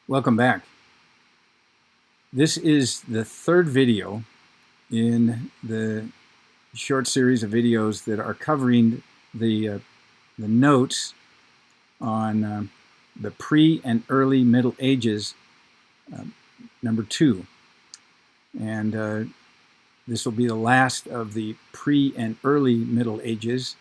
Welcome back. This is the third video in the short series of videos that are covering the notes on the pre and early Middle Ages, number 2. And this will be the last of the pre and early Middle Ages.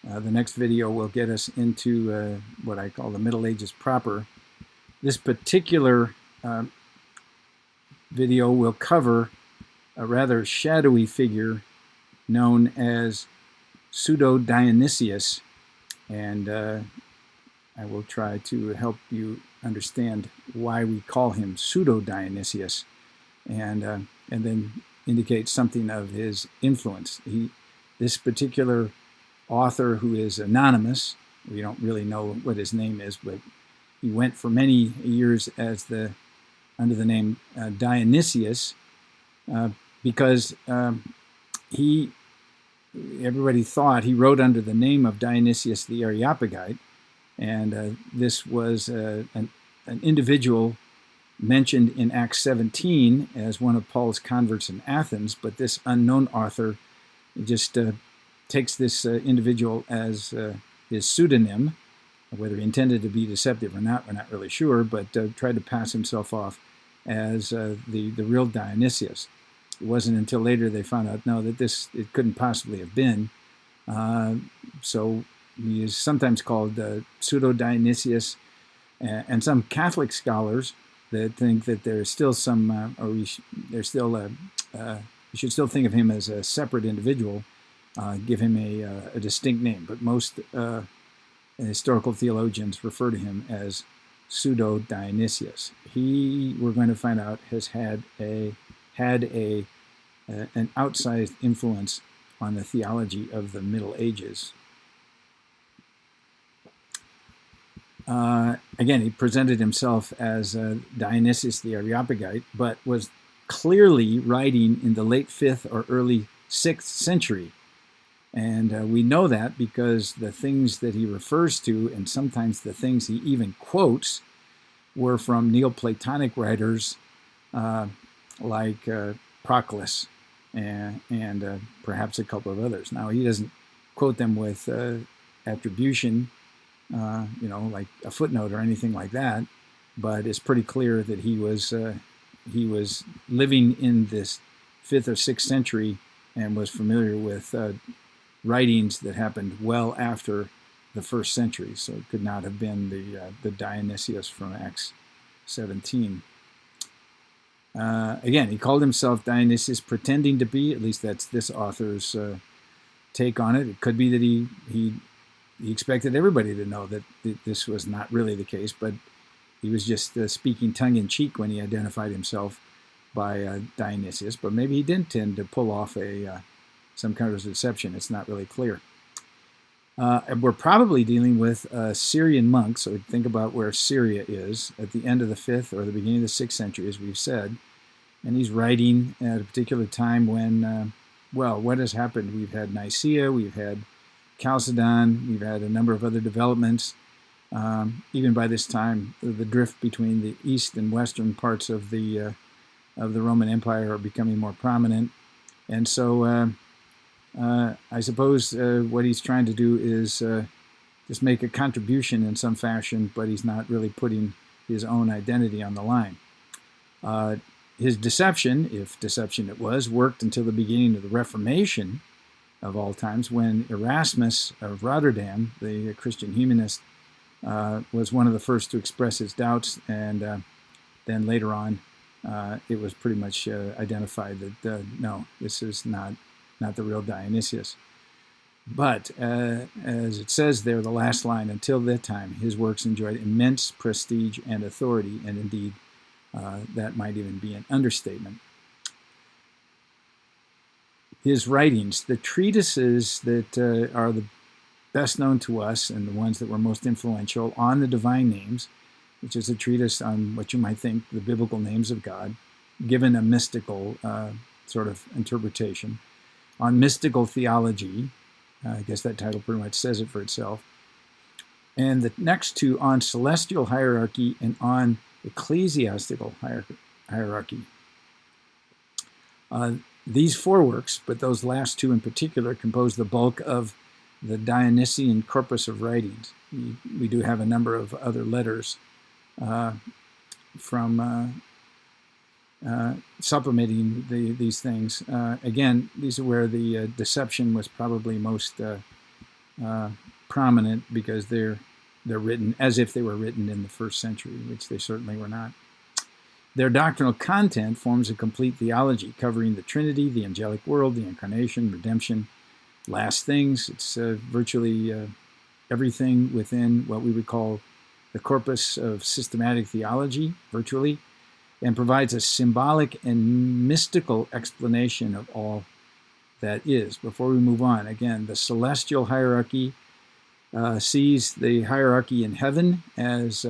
The next video will get us into what I call the Middle Ages proper. This particular video will cover a rather shadowy figure known as Pseudo-Dionysius, and I will try to help you understand why we call him Pseudo-Dionysius, and then indicate something of his influence. This particular author, who is anonymous, we don't really know what his name is, but he went for many years as under the name Dionysius, because everybody thought he wrote under the name of Dionysius the Areopagite, and this was an individual mentioned in Acts 17 as one of Paul's converts in Athens, but this unknown author just takes this individual as his pseudonym. Whether he intended to be deceptive or not, we're not really sure, but tried to pass himself off as the real Dionysius. It wasn't until later they found out, no, that it couldn't possibly have been. So he is sometimes called Pseudo-Dionysius, and some Catholic scholars that think that there's still some, we should still think of him as a separate individual, give him a distinct name. But most historical theologians refer to him as Pseudo-Dionysius. He, we're going to find out, has had an outsized influence on the theology of the Middle Ages. Again, he presented himself as Dionysius the Areopagite, but was clearly writing in the late 5th or early 6th century. And we know that because the things that he refers to, and sometimes the things he even quotes, were from Neoplatonic writers like Proclus and perhaps a couple of others. Now, he doesn't quote them with attribution, like a footnote or anything like that, but it's pretty clear that he was living in this 5th or 6th century and was familiar with writings that happened well after the 1st century, so it could not have been the Dionysius from Acts 17. Again, he called himself Dionysius, pretending to be, at least that's this author's take on it. It could be that he expected everybody to know that this was not really the case, but he was just speaking tongue-in-cheek when he identified himself by Dionysius. But maybe he did intend to pull off some kind of deception. It's not really clear. We're probably dealing with Syrian monks, so think about where Syria is at the end of the 5th or the beginning of the 6th century, as we've said. And he's writing at a particular time when, what has happened? We've had Nicaea, we've had Chalcedon, we've had a number of other developments. Even by this time, the drift between the east and western parts of the Roman Empire are becoming more prominent. And so I suppose what he's trying to do is just make a contribution in some fashion, but he's not really putting his own identity on the line. His deception, if deception it was, worked until the beginning of the Reformation of all times, when Erasmus of Rotterdam, the Christian humanist, was one of the first to express his doubts, and then later on it was pretty much identified that no, this is not the real Dionysius. But as it says there, the last line, until that time, his works enjoyed immense prestige and authority, and indeed that might even be an understatement. His writings, the treatises that are the best known to us and the ones that were most influential on the divine names, which is a treatise on what you might think the biblical names of God, given a mystical sort of interpretation. On mystical theology, I guess that title pretty much says it for itself. And the next two, on celestial hierarchy and on ecclesiastical hierarchy. These four works, but those last two in particular, compose the bulk of the Dionysian corpus of writings. We do have a number of other letters from supplementing these things. Again, these are where the deception was probably most prominent, because they're written as if they were written in the first century, which they certainly were not. Their doctrinal content forms a complete theology covering the Trinity, the angelic world, the incarnation, redemption, last things. It's virtually everything within what we would call the corpus of systematic theology, virtually, and provides a symbolic and mystical explanation of all that is. Before we move on, again, the celestial hierarchy sees the hierarchy in heaven as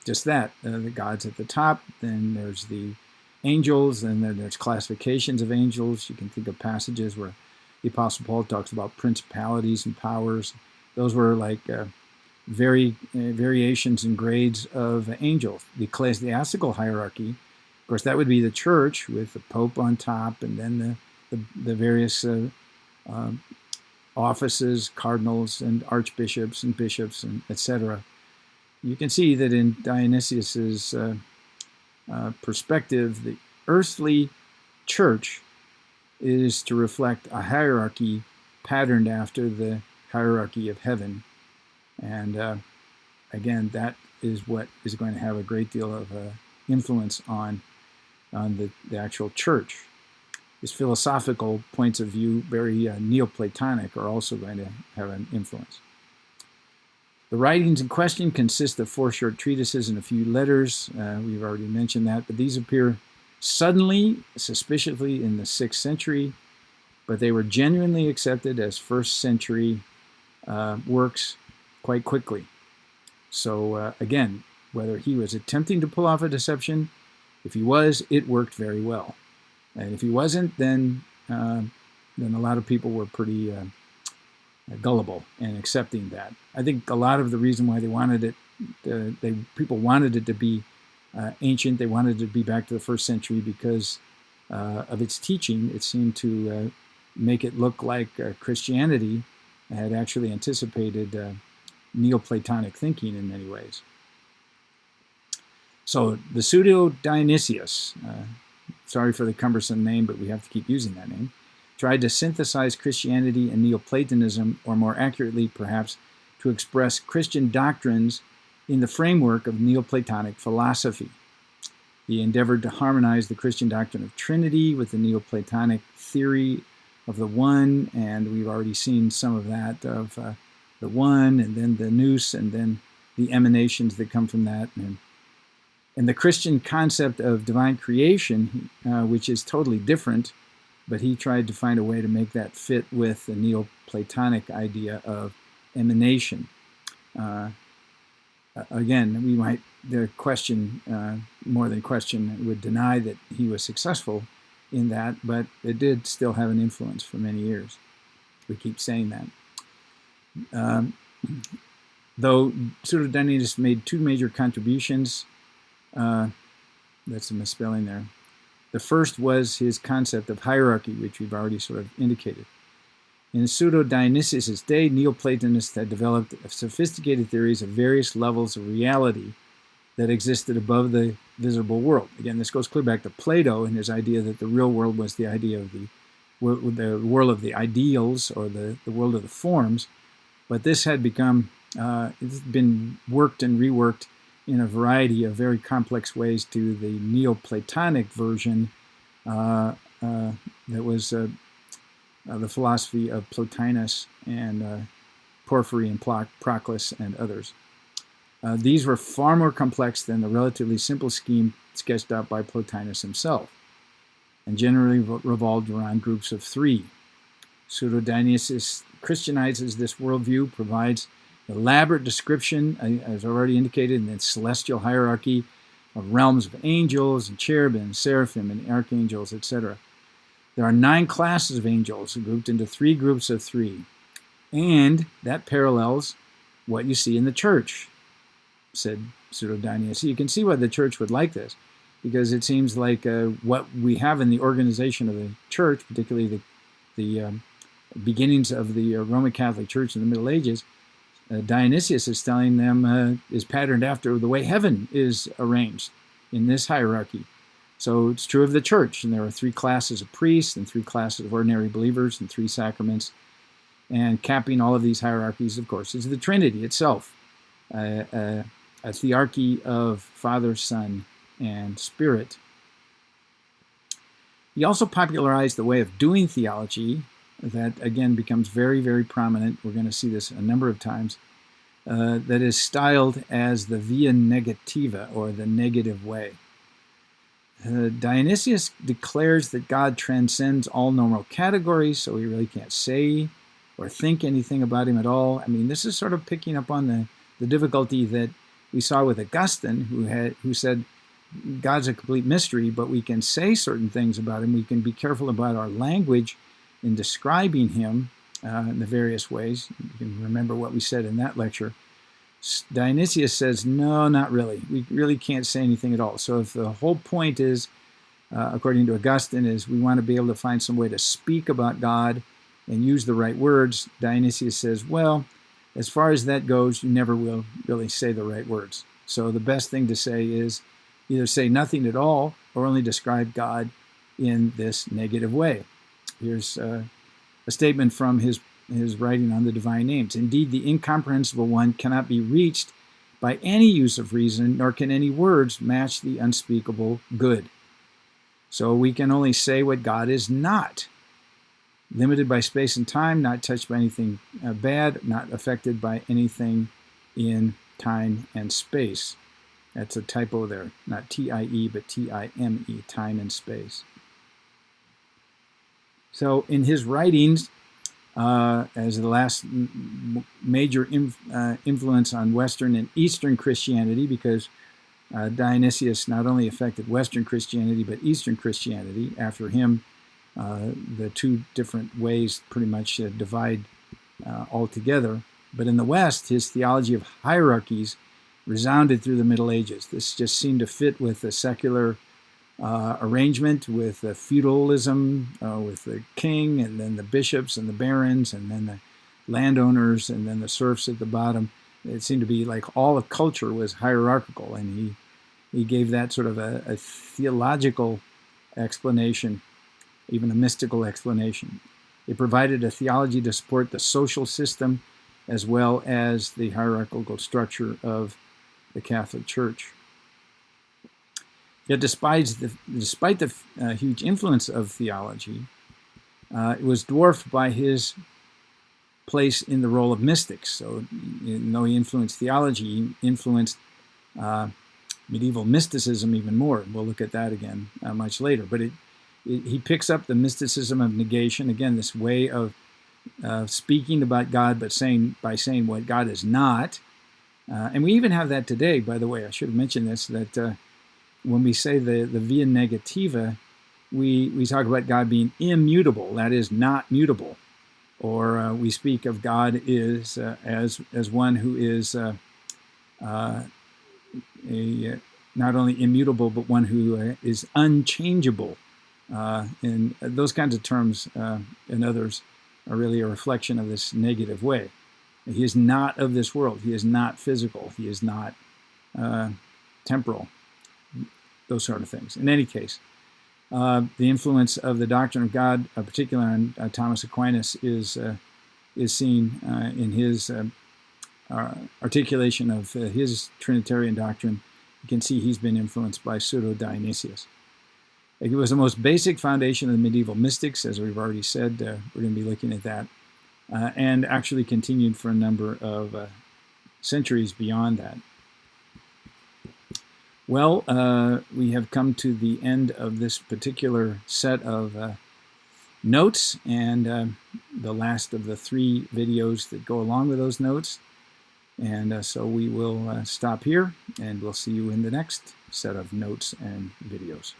just that, the gods at the top, then there's the angels, and then there's classifications of angels. You can think of passages where the Apostle Paul talks about principalities and powers. Those were like variations and grades of angels. The ecclesiastical hierarchy, of course, that would be the church with the Pope on top, and then the various offices, cardinals and archbishops and bishops, and etc. You can see that in Dionysius's perspective, the earthly church is to reflect a hierarchy patterned after the hierarchy of heaven. And again, that is what is going to have a great deal of influence on the actual church. His philosophical points of view, very Neoplatonic, are also going to have an influence. The writings in question consist of 4 short treatises and a few letters. We've already mentioned that, but these appear suddenly, suspiciously, in the 6th century, but they were genuinely accepted as 1st century works quite quickly. So again, whether he was attempting to pull off a deception, if he was, it worked very well. And if he wasn't, then a lot of people were pretty gullible in accepting that. I think a lot of the reason why they wanted it, people wanted it to be ancient. They wanted it to be back to the 1st century because of its teaching. It seemed to make it look like Christianity had actually anticipated Neoplatonic thinking in many ways. So the Pseudo-Dionysius, sorry for the cumbersome name, but we have to keep using that name, tried to synthesize Christianity and Neoplatonism, or more accurately, perhaps, to express Christian doctrines in the framework of Neoplatonic philosophy. He endeavored to harmonize the Christian doctrine of Trinity with the Neoplatonic theory of the One, and we've already seen some of that, of the One, and then the Nous, and then the emanations that come from that. And the Christian concept of divine creation, which is totally different, but he tried to find a way to make that fit with the Neoplatonic idea of emanation. Again, we might, the question, more than question, would deny that he was successful in that, but it did still have an influence for many years. We keep saying that. Though Pseudo-Dionysius made 2 major contributions, that's a misspelling there. The first was his concept of hierarchy, which we've already sort of indicated. In Pseudo-Dionysius' day, Neoplatonists had developed sophisticated theories of various levels of reality that existed above the visible world. Again, this goes clear back to Plato and his idea that the real world was the idea of the world of the ideals, or the world of the forms. But this had become, it's been worked and reworked in a variety of very complex ways to the Neoplatonic version that was the philosophy of Plotinus and Porphyry and Proclus and others. These were far more complex than the relatively simple scheme sketched out by Plotinus himself, and generally revolved around groups of 3. Pseudo-Dionysius Christianizes this worldview, provides elaborate description, as already indicated, in the celestial hierarchy of realms of angels and cherubim, seraphim, and archangels, etc. There are 9 classes of angels grouped into 3 groups of 3, and that parallels what you see in the church. said Pseudo-Dionysius. So you can see why the church would like this, because it seems like what we have in the organization of the church, particularly the beginnings of the Roman Catholic Church in the Middle Ages, Dionysius is telling them is patterned after the way heaven is arranged in this hierarchy. So it's true of the church, and there are 3 classes of priests and 3 classes of ordinary believers and 3 sacraments. And capping all of these hierarchies, of course, is the Trinity itself, a thearchy of Father, Son, and Spirit. He also popularized the way of doing theology that, again, becomes very, very prominent. We're going to see this a number of times. That is styled as the via negativa, or the negative way. Dionysius declares that God transcends all normal categories, so we really can't say or think anything about him at all. I mean, this is sort of picking up on the difficulty that we saw with Augustine, who said God's a complete mystery, but we can say certain things about him. We can be careful about our language in describing him in the various ways. You can remember what we said in that lecture. Dionysius says, no, not really. We really can't say anything at all. So if the whole point is, according to Augustine, is we want to be able to find some way to speak about God and use the right words, Dionysius says, well, as far as that goes, you never will really say the right words. So the best thing to say is either say nothing at all or only describe God in this negative way. Here's a statement from his writing on the divine names. Indeed, the incomprehensible one cannot be reached by any use of reason, nor can any words match the unspeakable good. So we can only say what God is not. Limited by space and time, not touched by anything bad, not affected by anything in time and space. That's a typo there, not T-I-E, but T-I-M-E, time and space. So in his writings, as the last major influence on Western and Eastern Christianity, because Dionysius not only affected Western Christianity, but Eastern Christianity. After him, the 2 different ways pretty much divide altogether. But in the West, his theology of hierarchies resounded through the Middle Ages. This just seemed to fit with the secular arrangement, with the feudalism, with the king, and then the bishops and the barons, and then the landowners, and then the serfs at the bottom. It seemed to be like all of culture was hierarchical, and he gave that sort of a theological explanation, even a mystical explanation. It provided a theology to support the social system as well as the hierarchical structure of the Catholic Church. Yet despite the huge influence of theology, it was dwarfed by his place in the role of mystics. So even though he influenced theology, he influenced medieval mysticism even more. We'll look at that again much later. But he picks up the mysticism of negation, again, this way of speaking about God, but by saying what God is not. And we even have that today, by the way. I should have mentioned this, that when we say the via negativa, we talk about God being immutable, that is, not mutable. Or we speak of God as one who is not only immutable, but one who is unchangeable. And those kinds of terms and others are really a reflection of this negative way. He is not of this world. He is not physical. He is not temporal. Those sort of things. In any case, the influence of the doctrine of God, particularly on Thomas Aquinas, is seen in his articulation of his Trinitarian doctrine. You can see he's been influenced by Pseudo-Dionysius. It was the most basic foundation of the medieval mystics, as we've already said. We're going to be looking at that, and actually continued for a number of centuries beyond that. Well, we have come to the end of this particular set of notes, and the last of the 3 videos that go along with those notes. And so we will stop here, and we'll see you in the next set of notes and videos.